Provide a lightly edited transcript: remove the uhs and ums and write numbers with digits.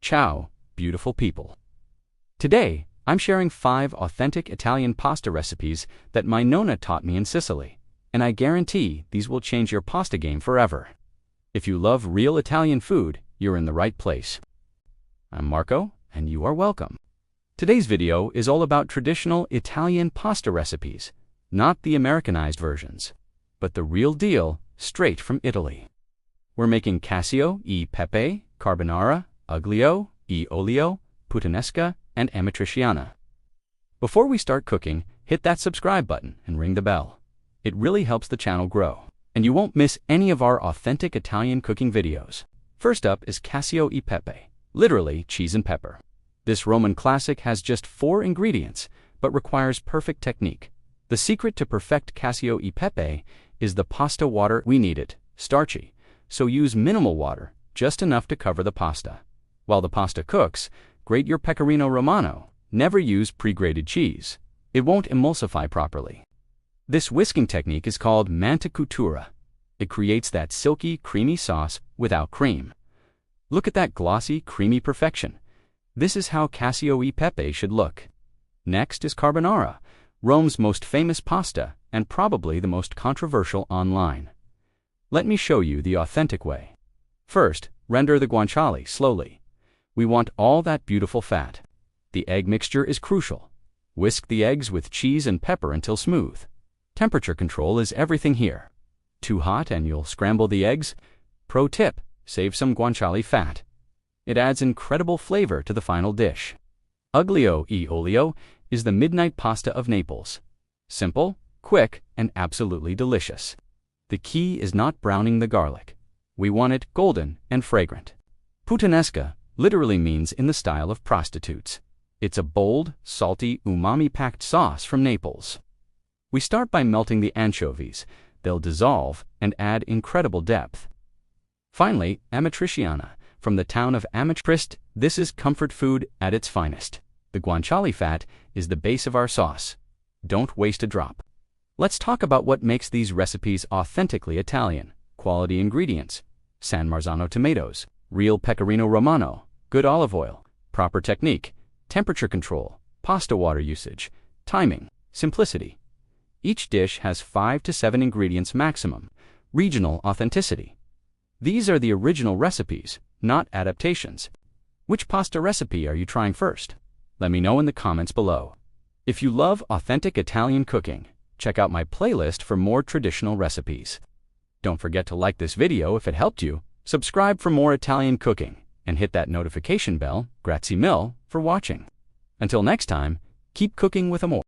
Ciao, beautiful people. Today, I'm sharing 5 authentic Italian pasta recipes that my nonna taught me in Sicily, and I guarantee these will change your pasta game forever. If you love real Italian food, you're in the right place. I'm Marco, and you are welcome. Today's video is all about traditional Italian pasta recipes, not the Americanized versions, but the real deal, straight from Italy. We're making Cacio e Pepe, Carbonara, Aglio e Olio, Puttanesca, and Amatriciana. Before we start cooking, hit that subscribe button and ring the bell. It really helps the channel grow, and you won't miss any of our authentic Italian cooking videos. First up is Cacio e Pepe, literally cheese and pepper. This Roman classic has just 4 ingredients, but requires perfect technique. The secret to perfect Cacio e Pepe is the pasta water. We need it, starchy, so use minimal water, just enough to cover the pasta. While the pasta cooks, grate your Pecorino Romano. Never use pre-grated cheese. It won't emulsify properly. This whisking technique is called mantecatura. It creates that silky, creamy sauce without cream. Look at that glossy, creamy perfection. This is how Cacio e Pepe should look. Next is carbonara, Rome's most famous pasta and probably the most controversial online. Let me show you the authentic way. First, render the guanciale slowly. We want all that beautiful fat. The egg mixture is crucial. Whisk the eggs with cheese and pepper until smooth. Temperature control is everything here. Too hot and you'll scramble the eggs? Pro tip, save some guanciale fat. It adds incredible flavor to the final dish. Aglio e Olio is the midnight pasta of Naples. Simple, quick, and absolutely delicious. The key is not browning the garlic. We want it golden and fragrant. Puttanesca literally means in the style of prostitutes. It's a bold, salty, umami-packed sauce from Naples. We start by melting the anchovies. They'll dissolve and add incredible depth. Finally, Amatriciana, from the town of Amatrice. This is comfort food at its finest. The guanciale fat is the base of our sauce. Don't waste a drop. Let's talk about what makes these recipes authentically Italian. Quality ingredients: San Marzano tomatoes, real Pecorino Romano, good olive oil, proper technique, temperature control, pasta water usage, timing, simplicity. Each dish has 5 to 7 ingredients maximum. Regional authenticity. These are the original recipes, not adaptations. Which pasta recipe are you trying first? Let me know in the comments below. If you love authentic Italian cooking, check out my playlist for more traditional recipes. Don't forget to like this video if it helped you, subscribe for more Italian cooking, and hit that notification bell. Grazie mille for watching. Until next time, keep cooking with amore.